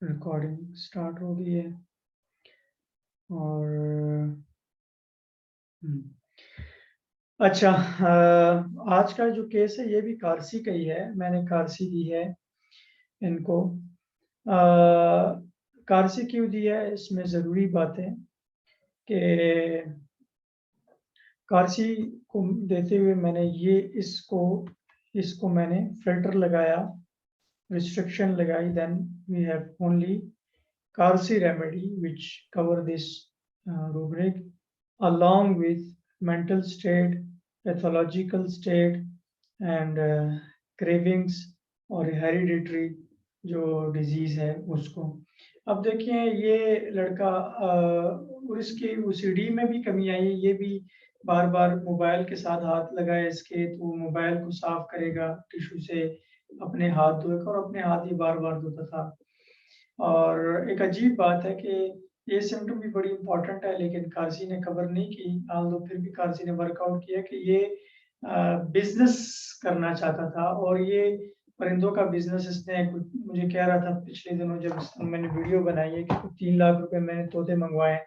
Recording start हो गई है और अच्छा, आज का जो केस है ये भी कारसी का ही है। मैंने कारसी दी है इनको। कारसी क्यों दी है, इसमें ज़रूरी बात है कि कारसी को देते हुए मैंने ये इसको मैंने फिल्टर लगाया, restriction लगाई, then we have only Karsi remedy which cover this rubric along with mental state, pathological state and cravings और hereditary जो डिजीज है उसको। अब देखिए ये लड़का और इसकी ओसीडी में भी कमी आई है। ये भी बार बार मोबाइल के साथ हाथ लगाए इसके, तो मोबाइल को साफ करेगा टिश्यू से, अपने हाथ धोएगा और अपने हाथ ही बार बार धोता था। और एक अजीब बात है कि ये सिम्टम भी बड़ी इंपॉर्टेंट है, लेकिन कारसी ने कवर नहीं की। तो फिर भी कारसी ने वर्कआउट किया कि ये बिजनेस करना चाहता था और ये परिंदों का बिजनेस इसने मुझे कह रहा था पिछले दिनों जब मैंने वीडियो बनाई है कि 3 लाख रुपए मैंने तोते मंगवाए।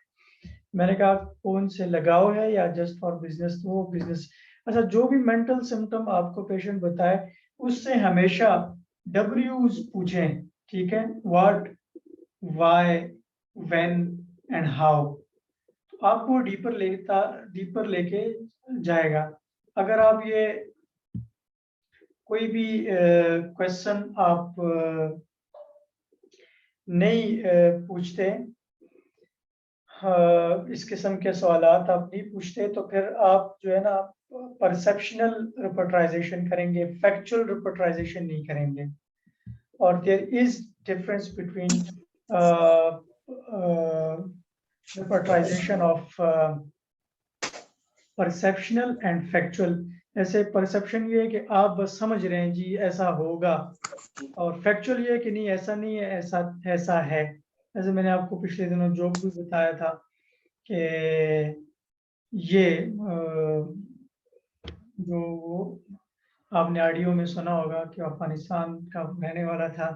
मैंने कहा कौन से लगाव है या जस्ट फॉर बिजनेस, तो वो बिजनेस। अच्छा, जो भी मेंटल सिम्टम आपको पेशेंट बताए उससे हमेशा डब्ल्यूज पूछें, ठीक है? What, why, when and how. तो आपको डीपर लेके जाएगा। अगर आप ये कोई भी क्वेश्चन आप नहीं पूछते, इस किस्म के सवालात आप नहीं पूछते, तो फिर आप जो है ना परसेप्शनल रिपोर्टराइजेशन करेंगे, फैक्चुअल रिपोर्टराइजेशन नहीं करेंगे। और there is difference between repertorization of perceptional and factual. ऐसे परसेप्शन ये है कि आप बस समझ रहे हैं जी ऐसा होगा, और फैक्चुअल ये है कि नहीं ऐसा नहीं है, ऐसा ऐसा है। जैसे मैंने आपको पिछले दिनों जोक भी बताया था कि ये जो आपने ऑडियो में सुना होगा कि अफगानिस्तान का रहने वाला था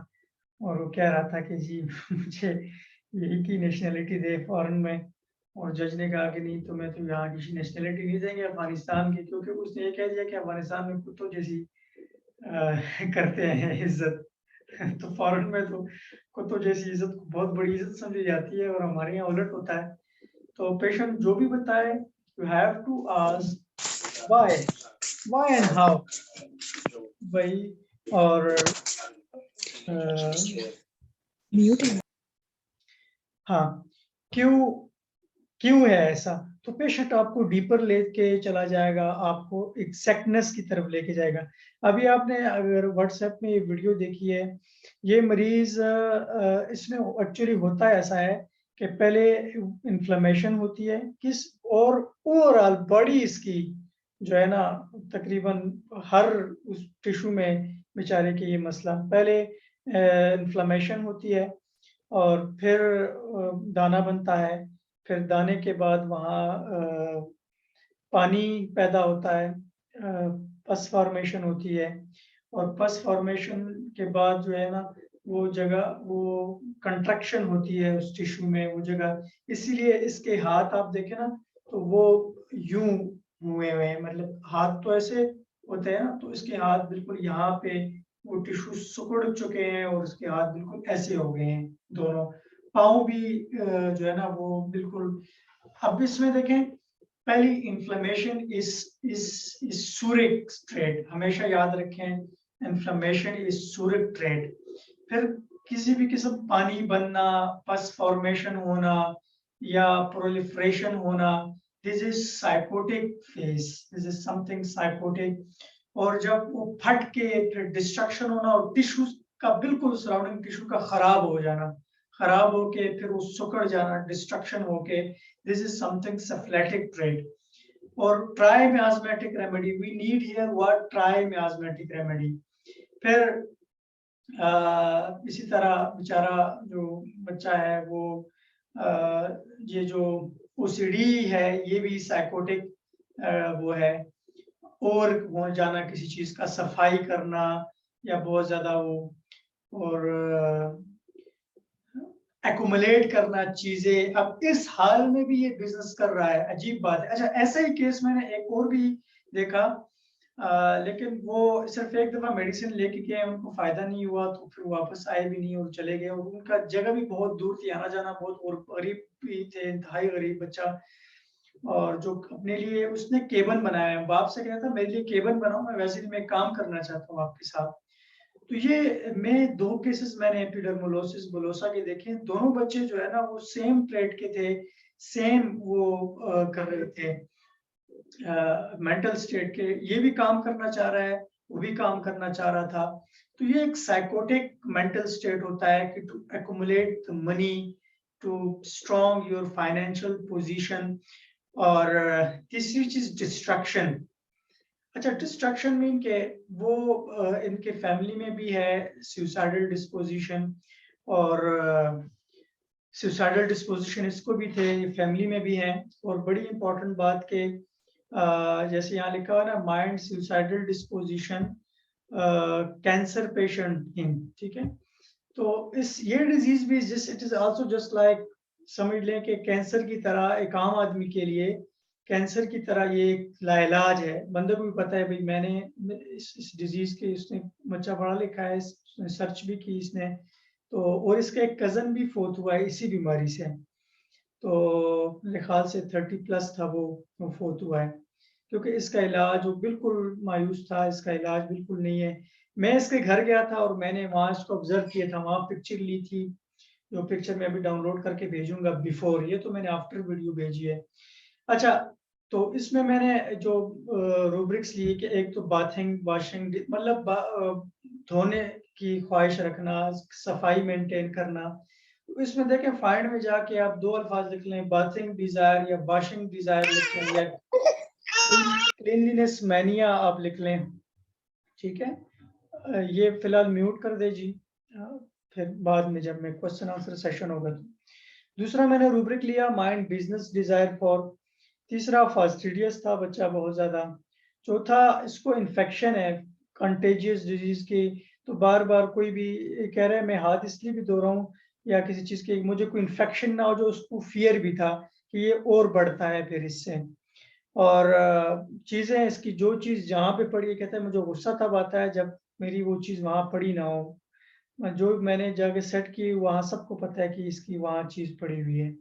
और वो कह रहा था कि जी मुझे यही की नेशनलिटी दे फॉरेन में, और जज ने कहा कि नहीं तुम्हें तो यहाँ की नेशनलिटी नहीं देंगे अफगानिस्तान की, क्योंकि उसने ये कह दिया कि अफगानिस्तान में कुत्तों जैसी करते हैं इज्जत। तो फॉरेन में तो कुत्तों जैसी इज्जत को बहुत बड़ी इज्जत समझी जाती है और हमारे यहाँ उलट होता है। तो पेशेंट जो भी बताए, you have to ask why and how. वही और हाँ, क्यों है ऐसा, तो पेशेंट आपको डीपर लेके चला जाएगा, आपको एग्जैक्टनेस की तरफ लेके जाएगा। अभी आपने अगर व्हाट्सएप में ये वीडियो देखी है, ये मरीज इसमें एक्चुअली होता ऐसा है कि पहले इन्फ्लेमेशन होती है किस, और ओवरऑल बॉडी इसकी जो है ना तकरीबन हर उस टिश्यू में बेचारे के ये मसला, पहले इन्फ्लेमेशन होती है और फिर दाना बनता है, फिर दाने के बाद वहाँ पानी पैदा होता है, पस फॉर्मेशन होती है, और पस फॉर्मेशन के बाद जो है ना वो जगह वो कंट्रैक्शन होती है उस टिश्यू में वो जगह। इसीलिए इसके हाथ आप देखें ना तो वो यूं हुए हुए हैं, मतलब हाथ तो ऐसे होते हैं ना, तो इसके हाथ बिल्कुल यहाँ पे वो टिश्यू सिकुड़ चुके हैं और इसके हाथ बिल्कुल ऐसे हो गए हैं दोनों। पाँव भी जो है ना वो बिल्कुल। अब इसमें देखें, पहली इन्फ्लेमेशन इस सूरिक ट्रेड, हमेशा याद रखें इन्फ्लेमेशन इज सूरिक ट्रेड। फिर किसी भी किस्म पानी बनना, पस फॉर्मेशन होना या प्रोलिफरेशन होना, this is psychotic phase, this is something psychotic. और जब वो फट के डिस्ट्रक्शन होना और टिश्यू का बिल्कुल सराउंडिंग टिश्यू का खराब हो जाना, खराब होके फिर वो सुकड़ जाना, डिस्ट्रक्शन होके, this is something syphilitic trait. और tri miasmatic remedy, we need here what tri miasmatic remedy. फिर इसी तरह बेचारा जो बच्चा है वो ये जो ओसीडी है ये भी साइकोटिक वो है, और पहुंच जाना किसी चीज का, सफाई करना या बहुत ज्यादा वो, और एक्युमुलेट करना चीजें। अब इस हाल में भी ये बिजनेस कर रहा है, अजीब बात है। अच्छा, ऐसा ही केस मैंने एक और भी देखा, लेकिन वो सिर्फ एक दफा मेडिसिन लेके गए, उनको फायदा नहीं हुआ तो फिर वापस आए भी नहीं और चले गए। और उनका जगह भी बहुत दूर थी, आना जाना बहुत, और गरीब भी थे, इंतहाई गरीब बच्चा। और जो अपने लिए उसने केबन बनाया है, बाप से कहता था मेरे लिए केबन बनाओ, मैं वैसे भी मैं काम करना चाहता हूँ आपके साथ। तो ये मैं दो केसेस मैंने एपिडर्मोलोसिस बुलोसा के देखे। दोनों बच्चे जो है ना वो सेम ट्रेड के थे, सेम वो कर रहे थे मेंटल स्टेट के। ये भी काम करना चाह रहा है, वो भी काम करना चाह रहा था। तो ये एक साइकोटिक मेंटल स्टेट होता है कि to accumulate money, to strong your financial position. और तीसरी चीज डिस्ट्रक्शन। अच्छा, डिस्ट्रक्शन मीन के वो इनके फैमिली में भी है सुसाइडल डिस्पोजिशन, और सुसाइडल डिस्पोजिशन इसको भी थे, फैमिली में भी है। और बड़ी इंपॉर्टेंट बात के जैसे यहाँ लिखा हुआ ना, mind suicidal disposition cancer patient in, ठीक है। तो इस ये डिजीज भी जिस it is also just like, समझ लें कि कैंसर की तरह एक आम आदमी के लिए कैंसर की तरह ये एक लाइलाज है। बंदे को भी पता है भाई, मैंने इस डिजीज के, इसने बच्चा पढ़ा लिखा है, सर्च भी की इसने। तो और इसका एक कजन भी फोत हुआ है इसी बीमारी से। तो मेरे ख्याल से 30+ था वो फोत हुआ है, क्योंकि इसका इलाज वो बिल्कुल मायूस था, इसका इलाज बिल्कुल नहीं है। मैं इसके घर गया था और मैंने वहाँ इसको ऑब्जर्व किया था, वहाँ पिक्चर ली थी, जो पिक्चर मैं अभी डाउनलोड करके भेजूंगा बिफोर, ये तो मैंने आफ्टर वीडियो भेजी है। अच्छा, तो इसमें मैंने जो रूब्रिक्स लिए कि एक तो बाथिंग वॉशिंग, मतलब धोने की ख्वाहिश रखना, सफाई मेंटेन करना। तो इसमें देखें, फाइंड में जाके आप दो अल्फाज लिख लें, बाथिंग डिजायर या वॉशिंग डिजायर लिख लें, या क्लीनलीनेस मैनिया आप लिख लें, ठीक है। ये फिलहाल म्यूट कर दे जी, फिर बाद में जब मैं क्वेश्चन आंसर सेशन होगा तो। दूसरा मैंने रूब्रिक लिया माइंड बिजनेस डिजायर फॉर। तीसरा फास्टिडियस था बच्चा बहुत ज्यादा। चौथा, इसको इन्फेक्शन है कंटेजियस डिजीज की, तो बार बार कोई भी कह रहा है मैं हाथ इसलिए भी धो रहा हूँ या किसी चीज की, मुझे कोई इन्फेक्शन ना हो, जो उसको फियर भी था कि ये और बढ़ता है फिर इससे। और चीजें इसकी, जो चीज जहाँ पे पड़ी है, कहता है मुझे गुस्सा तब आता है जब मेरी वो चीज वहां पड़ी ना हो, जो मैंने जाके सेट की वहां सबको पता है कि इसकी वहां चीज पड़ी हुई है।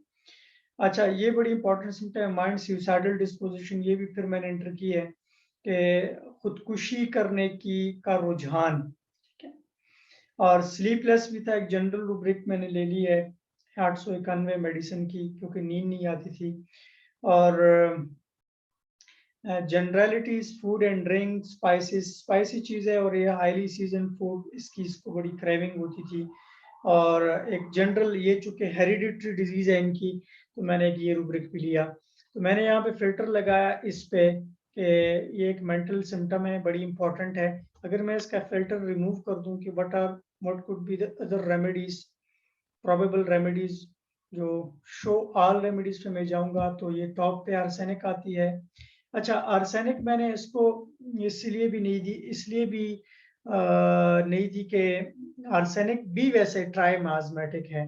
अच्छा, ये बड़ी इंपॉर्टेंट सिम्टम है माइंड सुसाइडल डिस्पोजिशन, ये भी फिर मैंने एंटर की है कि खुदकुशी करने की का रुझान, ठीक है। और स्लीपलेस भी था, एक जनरल रूब्रिक मैंने ले ली है 891 मेडिसिन की, क्योंकि नींद नहीं आती थी। और generalities food and drink, spices, spicy चीज़ें और ये हाईली सीजन फूड, इसको बड़ी क्रेविंग होती थी। और एक जनरल, ये चूंकि हेरिडिटरी डिजीज है इनकी, तो मैंने एक ये रूब्रिक भी लिया। तो मैंने यहाँ पे फिल्टर लगाया इस पे कि ये एक मेंटल सिम्टम है, बड़ी इंपॉर्टेंट है। अगर मैं इसका फिल्टर रिमूव कर दूं कि what could be the other remedies, probable remedies, जो शो ऑल रेमेडीज पे मैं जाऊंगा तो ये टॉप पे आर्सेनिक आती है। अच्छा, आर्सेनिक मैंने इसको इसलिए भी नहीं दी, इसलिए भी नहीं दी कि आर्सेनिक भी वैसे ट्राइमाज्मेटिक है,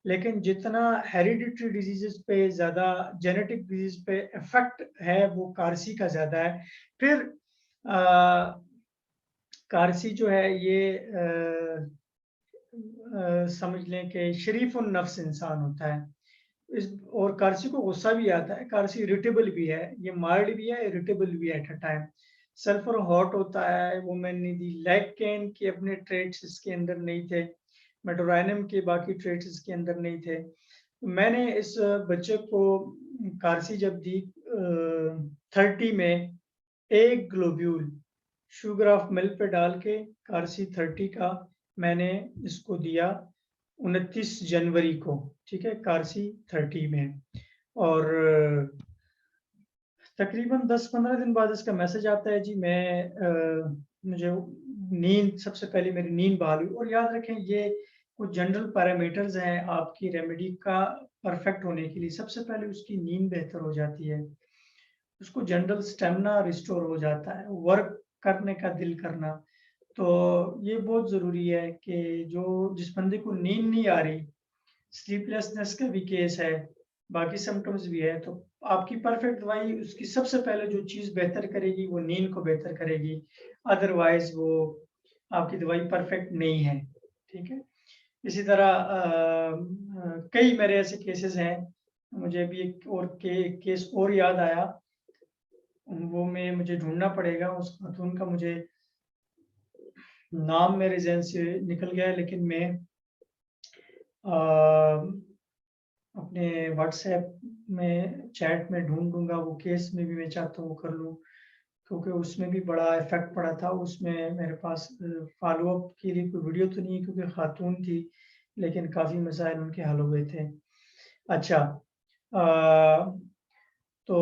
लेकिन जितना हेरिडिटरी डिजीजेस पे ज्यादा, जेनेटिक डिजीज पे इफेक्ट है वो कारसी का ज्यादा है। फिर कारसी जो है ये समझ लें कि शरीफ उन नफ्स इंसान होता है। इस और कारसी को गुस्सा भी आता है, कारसी इरिटेबल भी है, ये माइल्ड भी है, इरिटेबल भी है at a time. Sulphur hot होता है, वो मैंने दी। लैक्टेन के अपने ट्रेट्स इसके अंदर नहीं थे, मेटोराइनम के बाकी ट्रेट्स इसके अंदर नहीं थे। मैंने इस बच्चे को कारसी जब दी 30 में, एक ग्लोब्यूल शुगर ऑफ मिल्क पे डाल के कारसी 30 का मैंने इसको दिया 29 जनवरी को, ठीक है, कारसी 30 में। और तकरीबन 10-15 दिन बाद इसका मैसेज आता है जी, मुझे नींद, सबसे पहले मेरी नींद बहाल हुई। और याद रखें, ये कुछ जनरल पैरामीटर्स हैं आपकी रेमेडी का परफेक्ट होने के लिए। सबसे पहले उसकी नींद बेहतर हो जाती है, उसको जनरल स्टेमिना रिस्टोर हो जाता है, वर्क करने का दिल करना। तो ये बहुत ज़रूरी है कि जो जिस बंदे को नींद नहीं आ रही, स्लीपलेसनेस का भी केस है, बाकी सिम्टम्स भी है, तो आपकी परफेक्ट दवाई उसकी सबसे पहले जो चीज़ बेहतर करेगी वो नींद को बेहतर करेगी, अदरवाइज वो आपकी दवाई परफेक्ट नहीं है, ठीक है। इसी तरह कई मेरे ऐसे केसेस हैं, मुझे अभी एक और केस और याद आया, वो मुझे ढूंढना पड़ेगा, उस खातून का मुझे नाम मेरे ज़हन से निकल गया है, लेकिन मैं अपने व्हाट्सएप में चैट में ढूंढूंगा, वो केस में भी मैं चाहता हूँ वो कर लूँ, क्योंकि उसमें भी बड़ा इफेक्ट पड़ा था। उसमें मेरे पास फॉलो अप के लिए कोई वीडियो तो नहीं है क्योंकि खातून थी, लेकिन काफ़ी मसाइल उनके हल हो गए थे। अच्छा, तो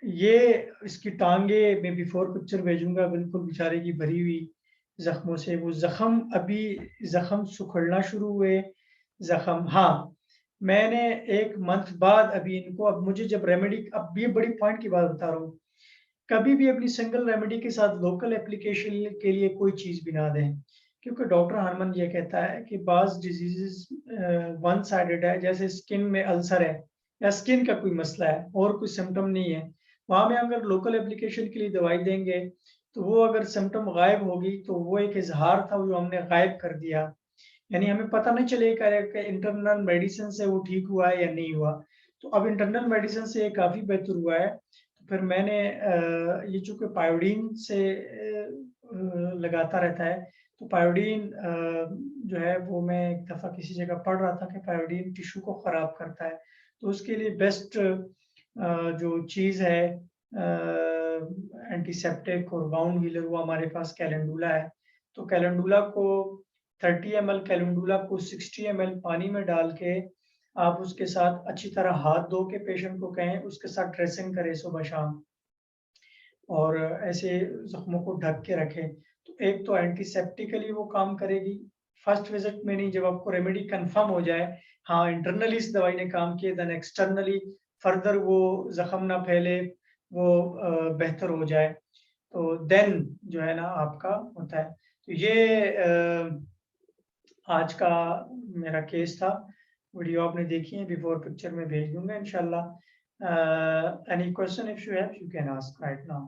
ये इसकी टांगे मैं बिफोर पिक्चर भेजूंगा, बिल्कुल बेचारे की भरी हुई जख्मों से। वो जख्म अभी जख्म सुखड़ना शुरू हुए, जख्म, हाँ, मैंने 1 मंथ बाद अभी इनको, अब मुझे जब रेमेडी, अब ये बड़ी पॉइंट की बात बता रहा हूँ, कभी भी अपनी सिंगल रेमेडी के साथ लोकल एप्लीकेशन के लिए कोई चीज़ भी ना दें, क्योंकि डॉक्टर हरमन ये कहता है कि बाज़ डिजीजेस वन साइडेड है, जैसे स्किन में अल्सर है या स्किन का कोई मसला है और कोई सिम्टम नहीं है, वहाँ में अगर लोकल एप्लीकेशन के लिए दवाई देंगे तो वो अगर सिम्टम गायब होगी तो वो एक इजहार था जो हमने गायब कर दिया, यानी हमें पता नहीं चलेगा कि इंटरनल मेडिसिन से वो ठीक हुआ है या नहीं हुआ। तो अब इंटरनल मेडिसिन से ये काफ़ी बेहतर हुआ है, तो फिर मैंने ये चूँकि पायोडीन से लगाता रहता है, तो पायोडीन जो है वो मैं एक दफ़ा किसी जगह पढ़ रहा था कि पायोडीन टिश्यू को ख़राब करता है, तो उसके लिए बेस्ट जो चीज़ है एंटीसेप्टिक और वाउंड हीलर, वो हमारे पास कैलेंडुला है। तो कैलेंडुला को 30 ml कैलेंडुला को 60 ml पानी में डाल के आप उसके साथ अच्छी तरह हाथ धो के पेशेंट को कहें उसके साथ ड्रेसिंग करें सुबह शाम, और ऐसे जख्मों को ढक के रखें, तो एक तो एंटीसेप्टिकली वो काम करेगी फर्स्ट विजिट में नहीं, जब आपको रेमेडी कंफर्म हो जाए, हाँ इंटरनली इस दवाई ने काम किया, देन एक्सटर्नली फर्दर वो जख्म ना फैले, वो बेहतर हो जाए, तो देन जो है ना आपका होता है। तो ये आज का मेरा केस था, वीडियो आपने देखी है, बिफोर पिक्चर में भेज दूंगा इंशाल्लाह। Any question if you have, you can ask right now.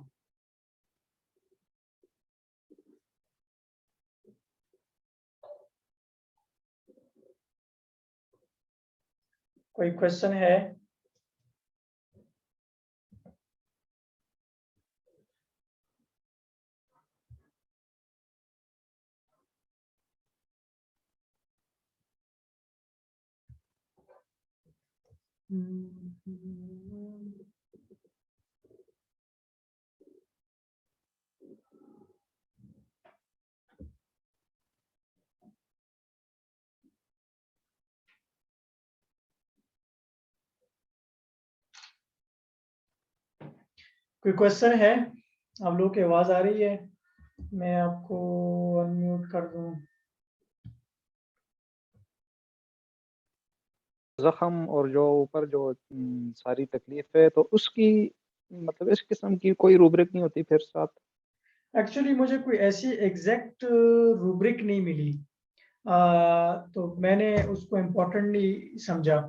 कोई क्वेश्चन है? कोई क्वेश्चन है? आप लोगों की आवाज आ रही है? मैं आपको अनम्यूट कर दूं। जख्म और जो ऊपर जो सारी तकलीफ है, तो उसकी मतलब इस किस्म की कोई रूब्रिक नहीं होती फिर साथ? एक्चुअली मुझे कोई ऐसी एग्जैक्ट रूब्रिक नहीं मिली, तो मैंने उसको इम्पोर्टेंट नहीं समझा।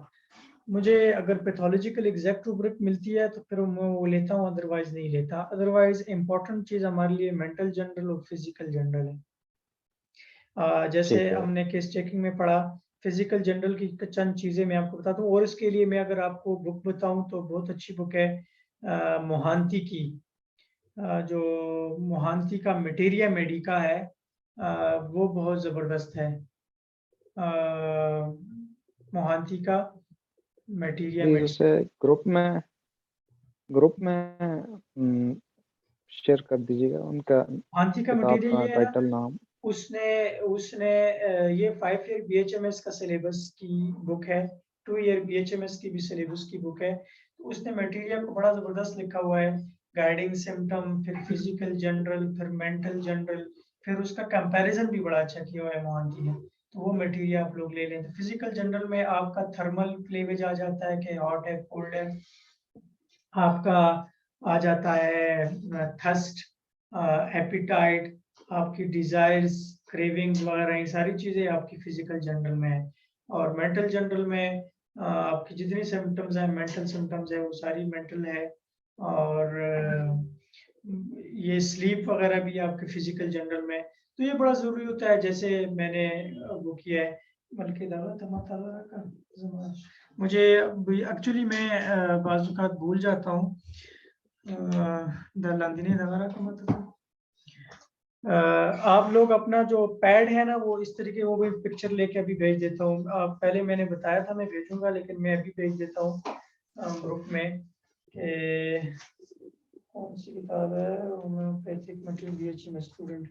मुझे अगर पैथोलॉजिकल एग्जैक्ट रूब्रिक मिलती है तो फिर मैं वो लेता हूँ, अदरवाइज नहीं लेता। अदरवाइज इम्पोर्टेंट चीज़ हमारे लिए मेंटल जनरल और फिजिकल जनरल है। जैसे ठीक है। हमने केस चेकिंग में पढ़ा, फिजिकल जनरल की चंद चीज़ें मैं आपको बताता हूँ, और इसके लिए मैं अगर आपको बुक बताऊँ तो बहुत अच्छी बुक है मोहांती की। जो मोहांती का मटेरिया मेडिका है, वो बहुत ज़बरदस्त है। मोहांती का मटेरिया प्लीज मेडिका, उसे ग्रुप में शेयर कर दीजिएगा उनका मोहांती का किताब मटेरिया का ये है ना, टाइटल, नाम। उसने उसने ये 5 ईयर बीएचएमएस का सिलेबस की बुक है, 2 ईयर बीएचएमएस की भी सिलेबस की बुक है। तो उसने मटेरियल को बड़ा जबरदस्त लिखा हुआ है, गाइडिंग सिम्टम, फिर फिजिकल जनरल, फिर मेंटल जनरल, फिर उसका कंपैरिजन भी बड़ा अच्छा किया हुआ है मोहांती ने। तो वो मटेरियल आप लोग ले लें। तो फिजिकल जनरल में आपका थर्मल क्लेवेज आ जाता है कि हॉट है कोल्ड है, आपका आ जाता है थर्स्ट, एपिटाइट, आपकी डिजायर्स, क्रेविंग्स वगैरह, ये सारी चीजें आपकी फिजिकल जनरल में है। और मेंटल जनरल में आपकी जितनी सिम्टम्स हैं, मेंटल सिम्टम्स है, वो सारी मेंटल है। और ये स्लीप वगैरह भी आपके फिजिकल जनरल में। तो ये बड़ा ज़रूरी होता है। जैसे मैंने वो किया है, बल्कि का मुझे एक्चुअली मैं बाज़ औक़ात भूल जाता हूँ। दलांदिनी दवारा का मतलब आप लोग अपना जो पैड है ना, वो इस तरीके, वो भी पिक्चर लेके अभी भेज देता हूँ। पहले मैंने बताया था मैं भेजूँगा, लेकिन मैं अभी भेज देता हूँ ग्रुप में कि कौन सी किताब है, होम्योपैथिक मटेरियल बीएचएम स्टूडेंट,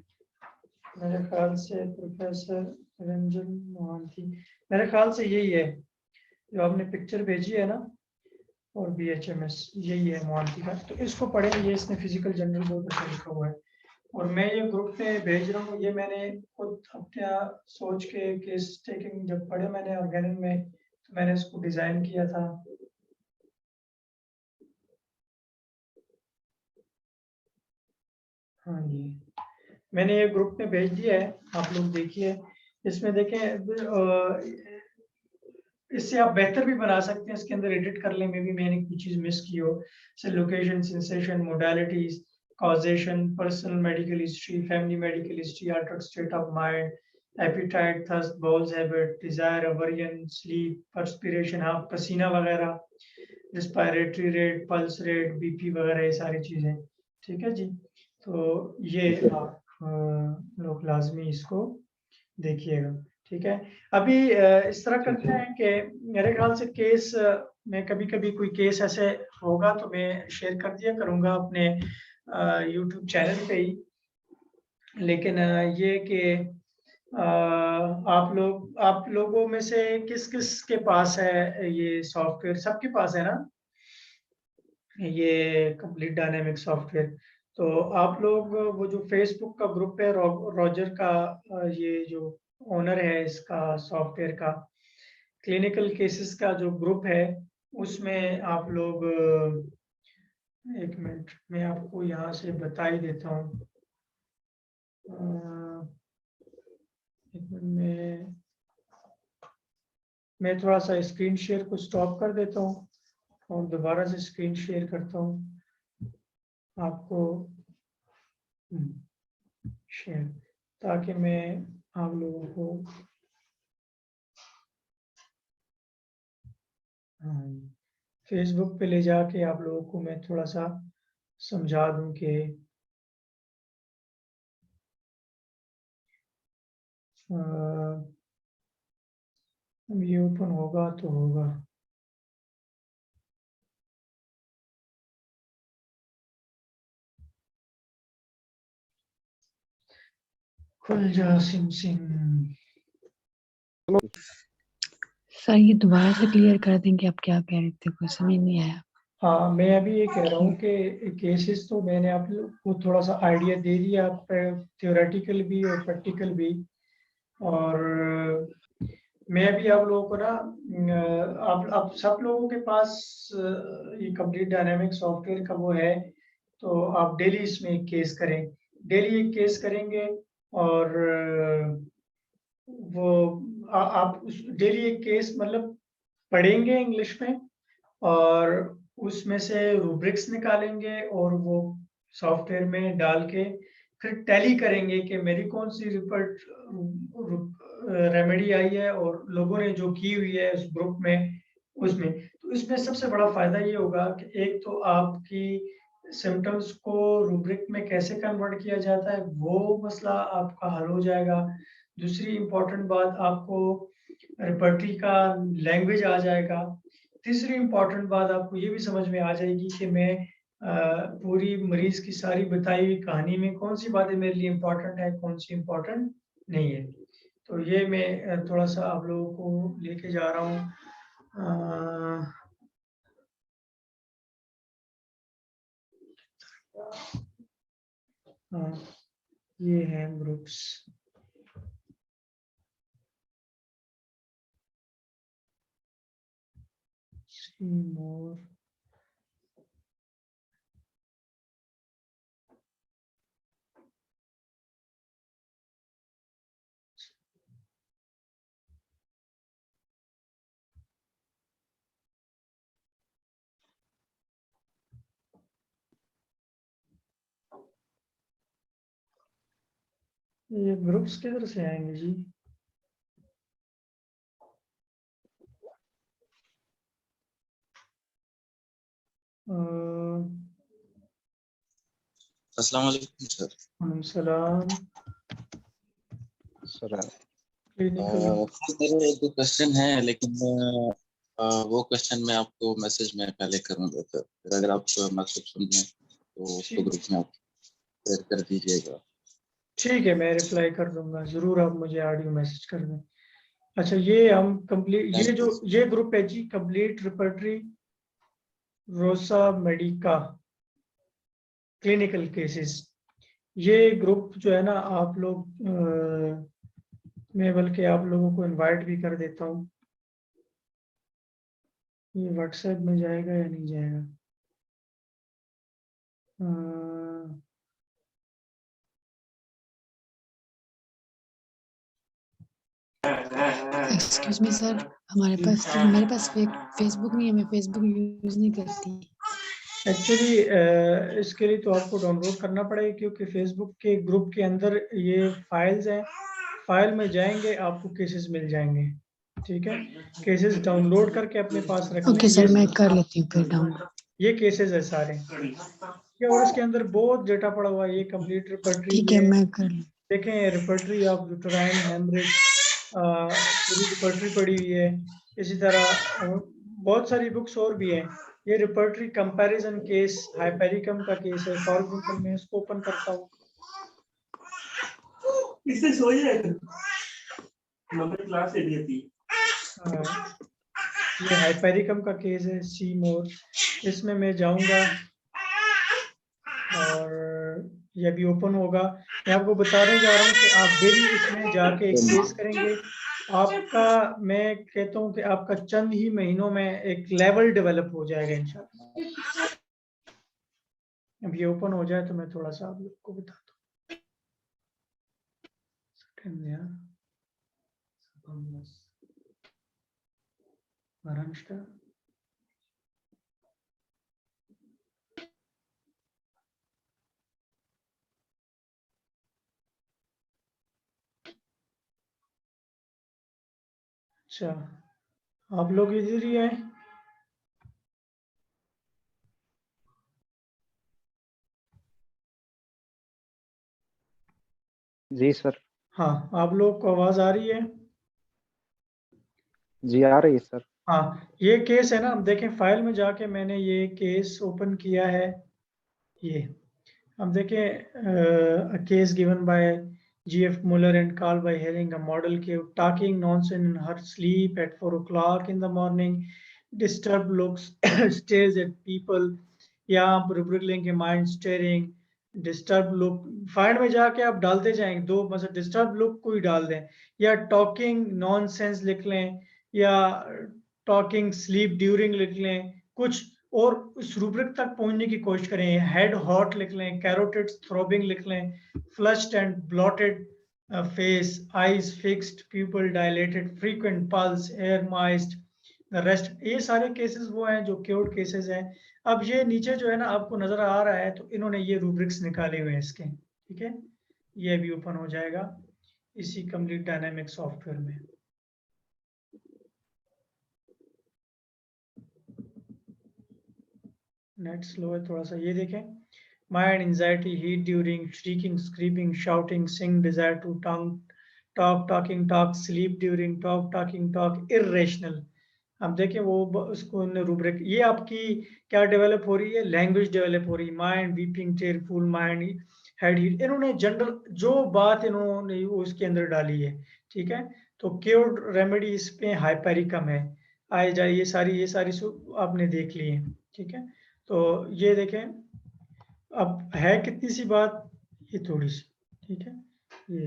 मेरे ख्याल से प्रोफेसर रंजन मोहंती, मेरे ख्याल से यही है जो आपने पिक्चर भेजी है ना, और बीएचएमएस यही है मोहंती का। तो इसको पढ़ें, ये इसने फिजिकल जनरल बहुत अच्छा लिखा हुआ है। और मैं ये ग्रुप में भेज रहा हूँ, ये मैंने खुद अपना सोच के केस टेकिंग जब पढ़े मैंने ऑर्गेनिक में, तो मैंने इसको डिज़ाइन किया था। हाँ जी, मैंने ये ग्रुप में भेज दिया है, आप लोग देखिए। इसमें देखें, इससे आप बेहतर भी बना सकते हैं, इसके अंदर एडिट कर लें। मे भी मैंने कोई चीज़ मिस की हो, जैसे location, sensation, modalities, causation, personal medical history, family medical history, altered state of mind, appetite, thirst, bowel habit, desire, aversion, sleep, perspiration, हाँ पसीना वगैरह, respiratory rate, pulse rate, BP वगैरह, ये सारी चीज़ें। ठीक है जी, तो ये आप लोग लाजमी इसको देखिएगा। ठीक है, अभी इस तरह करते हैं कि मेरे ख्याल से केस में कभी-कभी कोई केस ऐसे होगा तो मैं शेयर कर दिया करूँगा अपने यूट्यूब चैनल पे ही। लेकिन ये कि आप लोगों में से किस-किस के पास है ये सॉफ्टवेयर? सबके पास है ना? ये कंप्लीट डायनामिक सॉफ्टवेयर। तो आप लोग वो जो फेसबुक का ग्रुप है, रॉजर का, ये जो ओनर है इसका सॉफ्टवेयर का, क्लिनिकल केसेस का जो ग्रुप है, उसमें आप लोग 1 मिनट मैं आपको यहाँ से बता ही देता हूँ। 1 मिनट मैं थोड़ा-सा स्क्रीन शेयर को स्टॉप कर देता हूँ और दोबारा से स्क्रीन शेयर करता हूँ आपको शेयर, ताकि मैं आप लोगों को फेसबुक पे ले जाके आप लोगों को मैं थोड़ा-सा समझा दूँ कि ये ओपन होगा तो होगा। खुल जा सिम सिम। सर ये दोबारा से क्लियर कर देंगे, आप क्या कह रहे थे, कुछ समझ नहीं आया। हाँ, मैं अभी ये कह रहा हूँ कि केसेस तो मैंने आप लोग को थोड़ा-सा आइडिया दे दिया, थ्योरेटिकल भी और प्रैक्टिकल भी। और मैं भी आप लोगों को ना आप सब लोगों के पास ये कंप्लीट डायनामिक सॉफ्टवेयर का वो है, तो आप डेली इसमें एक केस करें। डेली एक केस करेंगे और वो आप उस डेली एक केस मतलब पढ़ेंगे इंग्लिश में, और उसमें से रूब्रिक्स निकालेंगे और वो सॉफ्टवेयर में डाल के फिर टैली करेंगे कि मेरी कौन सी रिपोर्ट रेमेडी आई है और लोगों ने जो की हुई है उस ग्रुप में उसमें। तो इसमें सबसे बड़ा फ़ायदा ये होगा कि एक तो आपकी सिम्पटम्स को रूब्रिक में कैसे कन्वर्ट किया जाता है, वो मसला आपका हल हो जाएगा। दूसरी इम्पोर्टेंट बात, आपको रिपर्टरी का लैंग्वेज आ जाएगा। तीसरी इम्पोर्टेंट बात, आपको ये भी समझ में आ जाएगी कि मैं पूरी मरीज़ की सारी बताई हुई कहानी में कौन-सी बातें मेरे लिए इम्पोर्टेंट है, कौन-सी इम्पोर्टेंट नहीं है। तो ये मैं थोड़ा-सा आप लोगों को लेके जा रहा हूँ। हाँ, ये हैं ग्रुप्स। See more. ये ग्रुप्स किधर से आएंगे जी? अस्सलाम वालेकुम सर। सलाम। सर क्लिनिकल मेरे एक दो क्वेश्चन है, लेकिन वो क्वेश्चन मैं आपको मैसेज में पहले करूंगा सर। फिर अगर आप मैसेज समझें तो उसको ग्रुप में आप शेयर कर दीजिएगा। ठीक है, मैं रिप्लाई कर दूंगा जरूर, आप मुझे ऑडियो मैसेज कर दें। अच्छा, ये हम कंप्लीट, ये जो ये ग्रुप है जी, कंप्लीट रिपर्टरी रोसा मेडिका क्लिनिकल केसेस, ये ग्रुप जो है ना, आप लोग मैं बल्कि आप लोगों को इनवाइट भी कर देता हूँ। ये व्हाट्सएप में जाएगा या नहीं जाएगा? एक्सक्यूज मी सर, मेरे पास फेसबुक नहीं है, मैं फेसबुक यूज नहीं करती। एक्चुअली इसके लिए तो आपको डाउनलोड करना पड़ेगा, क्योंकि फेसबुक के ग्रुप के अंदर ये फाइल्स हैं, फाइल में जाएंगे आपको केसेस मिल जाएंगे। ठीक है, केसेस डाउनलोड करके अपने पास रख लें। ओके सर, मैं कर लेती हूँ फिर डाउनलोड। ये केसेस है सारे, और इसके अंदर बहुत डेटा पड़ा हुआ है। ये कंप्लीट रिपर्टरी ठीक है, है, मैं कर लूँ। देखें रिपर्टरी ऑफ यूट्राइन हेमरेज, पूरी रिपर्टरी पड़ी हुई है। इसी तरह बहुत सारी बुक्स और भी हैं। ये रिपर्टरी कंपैरिजन केस हाइपेरिकम का केस है। फॉर एग्जांपल मैं इसको ओपन करता हूँ, इससे सो ही रहे थे, नंबर क्लास से दी थी। ये हाइपेरिकम का केस है, सी मोर। इसमें मैं जाऊंगा और ये भी ओपन होगा। मैं आपको बताने जा रहा हूँ कि आप डेली इसमें जाके एक केस करेंगे, आपका, मैं कहता हूँ कि आपका चंद ही महीनों में एक लेवल डेवलप हो जाएगा इंशाल्लाह। अब ये ओपन हो जाए तो मैं थोड़ा सा आप लोग को बताता हूँ। अच्छा, आप लोग इधर ही आए। जी सर। हाँ, आप लोग को आवाज आ रही है? जी आ रही है सर। हाँ, ये केस है ना, हम देखें फाइल में जाके मैंने ये केस ओपन किया है। ये हम देखें, case given by GF Muller and Carl by Herring, a model cave, talking nonsense in her sleep at 4 o'clock in the morning, disturbed looks, stares at people, या आप रुब्रिक लेंगे mind steering, disturb look. Find में जाके आप डालते जाएंगे, दो मतलब डिस्टर्ब लुक को ही डाल दें, या टॉकिंग नॉनसेंस लिख लें, या टॉकिंग स्लीप ड्यूरिंग लिख लें कुछ, और उस रूब्रिक तक पहुंचने की कोशिश करें। हेड हॉट लिख लें, कैरोटिड्स थ्रोबिंग लिख लें, flushed and bloated face, eyes fixed, pupil dilated, frequent pulse, air moist, the rest. ये सारे केसेस वो हैं जो क्योर्ड केसेस हैं। अब ये नीचे जो है ना आपको नजर आ रहा है, तो इन्होंने ये रूब्रिक्स निकाले हुए हैं इसके। ठीक है, ये भी ओपन हो जाएगा इसी कंप्लीट डायनामिक सॉफ्टवेयर में। नेट स्लो है थोड़ा सा, ये देखें। Mind anxiety heat during shrieking screaming shouting sing desire to tongue talk talking talk sleep during talk talking talk irrational. अब देखिए वो उसको रूब्रिक, ये आपकी क्या डेवलप हो रही है, लैंग्वेज डेवलप हो रही है। Mind weeping tearful mind head heat, इन्होंने जनरल जो बात इन्होंने उसके अंदर डाली है। ठीक है, तो क्योर्ड रेमेडी इस पे हाइपेरिकम है। आए जाए ये सारी आपने देख ली है। ठीक है, तो ये देखें, अब है कितनी सी बात, ये थोड़ी सी। ठीक है, ये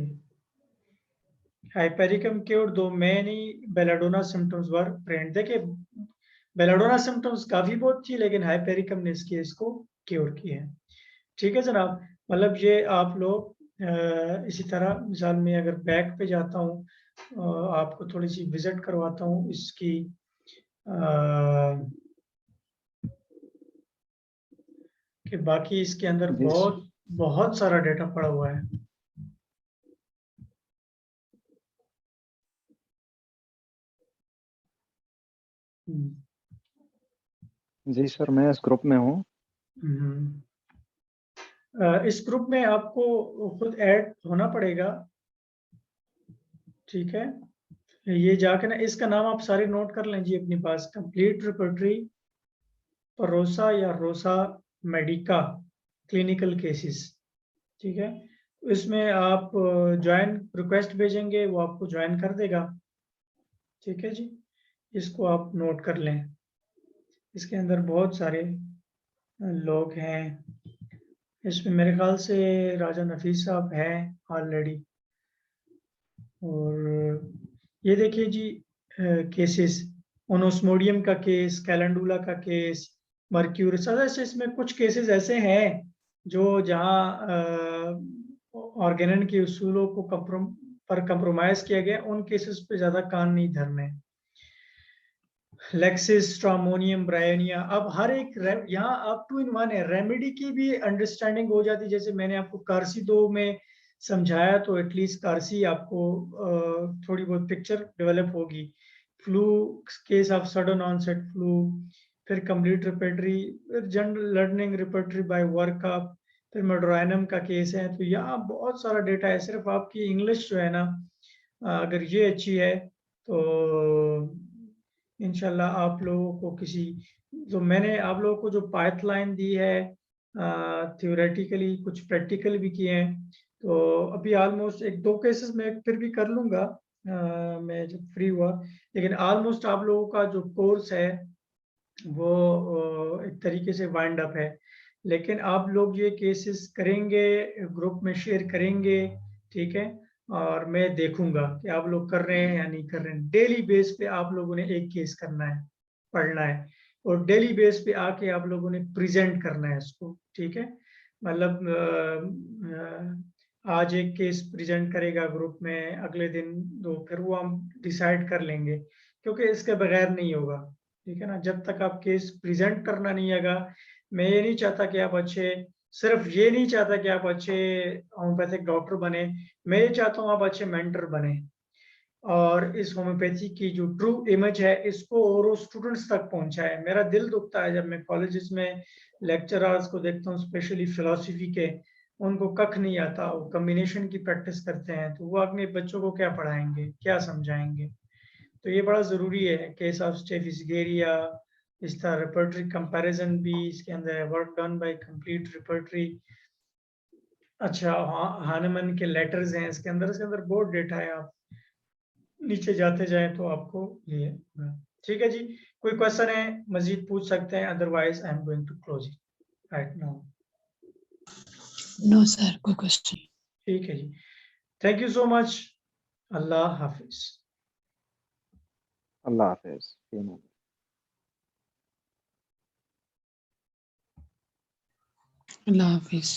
हाइपेरिकम क्योर दो many belladonna symptoms were present. देखिए बेलाडोना सिम्टम्स काफी बहुत थी, लेकिन हाइपेरिकम ने इसको क्योर किया है। ठीक है जनाब, मतलब ये आप लोग इसी तरह मिसाल में अगर बैक पे जाता हूँ, आपको थोड़ी सी विजिट करवाता हूँ इसकी, कि बाकी इसके अंदर जी बहुत बहुत सारा डेटा पड़ा हुआ है। जी सर, मैं इस ग्रुप में हूँ। इस ग्रुप में आपको खुद ऐड होना पड़ेगा, ठीक है। ये जाके ना इसका नाम आप सारे नोट कर लें जी अपने पास, कंप्लीट रिपर्टरी परोसा या रोसा मेडिका क्लिनिकल केसेस, ठीक है। इसमें आप ज्वाइन रिक्वेस्ट भेजेंगे, वो आपको ज्वाइन कर देगा, ठीक है जी। इसको आप नोट कर लें। इसके अंदर बहुत सारे लोग हैं। इसमें मेरे ख्याल से राजा नफीस साहब हैं ऑलरेडी। और ये देखिए जी केसेस, ओनोस्मोडियम का केस, कैलेंडुला का केस, मर्क्यूरस, ऐसे इसमें कुछ केसेस ऐसे हैं जो जहाँ ऑर्गेनन के उसूलों को कंप्रोमाइज किया गया, उन केसेस पे ज़्यादा कान नहीं धरने। लेक्सिस, स्ट्रामोनियम, ब्रायोनिया, अब हर एक यहाँ अप टू इन वन है, रेमेडी की भी अंडरस्टैंडिंग हो जाती है। जैसे मैंने आपको कार्सी 2 में समझाया, तो एटलीस्ट कार्सी आपको थोड़ी बहुत पिक्चर डेवलप होगी। Flu, case of sudden onset flu, फिर कंप्लीट रिपर्टरी, फिर general learning repertory by workup, फिर मेड्रोइनम का केस है। तो यहाँ बहुत सारा डेटा है। सिर्फ आपकी इंग्लिश जो है ना, अगर ये अच्छी है तो इंशाल्लाह आप लोगों को किसी, जो मैंने आप लोगों को जो पाइथलाइन दी है, थ्योरेटिकली कुछ प्रैक्टिकल भी किए हैं, तो अभी ऑलमोस्ट 1-2 केसेस में फिर भी कर लूँगा मैं जब फ्री हुआ। लेकिन ऑलमोस्ट आप लोगों का जो कोर्स है वो एक तरीके से वाइंड अप है। लेकिन आप लोग ये केसेस करेंगे, ग्रुप में शेयर करेंगे, ठीक है। और मैं देखूंगा कि आप लोग कर रहे हैं या नहीं कर रहे हैं। डेली बेस पे आप लोगों ने एक केस करना है, पढ़ना है, और डेली बेस पे आके आप लोगों ने प्रेजेंट करना है इसको, ठीक है। मतलब आज एक केस प्रेजेंट करेगा ग्रुप में, अगले दिन 2, फिर वो हम डिसाइड कर लेंगे, क्योंकि इसके बगैर नहीं होगा, ठीक है ना। जब तक आप केस प्रेजेंट करना नहीं आएगा, मैं ये नहीं चाहता कि आप अच्छे, सिर्फ ये नहीं चाहता कि आप अच्छे होम्योपैथिक डॉक्टर बने, मैं ये चाहता हूँ आप अच्छे मेंटर बने, और इस होम्योपैथी की जो ट्रू इमेज है इसको और स्टूडेंट्स तक पहुंचाए। मेरा दिल दुखता है जब मैं कॉलेजेस में लेक्चरर्स को देखता हूँ, स्पेशली फिलोसफी के, उनको कख नहीं आता, वो कम्बिनेशन की प्रैक्टिस करते हैं, तो वो अपने बच्चों को क्या पढ़ाएंगे, क्या समझाएंगे। तो ये बड़ा ज़रूरी है। केस ऑफ स्टेफिसगेरिया, इस तरह रिपर्टरी कंपैरिजन भी इसके अंदर है, work done by complete repertory. अच्छा, हानेमन के लेटर्स हैं इसके अंदर बहुत डेटा है। आप नीचे जाते जाएं तो आपको ये, ठीक है जी। कोई क्वेश्चन है मजीद पूछ सकते हैं, otherwise I am going to close it right now. No sir, कोई क्वेश्चन। ठीक है जी, थैंक यू सो मच। अल्लाह हाफिज। अल्लाह हाफिज। अल्लाह हाफिज।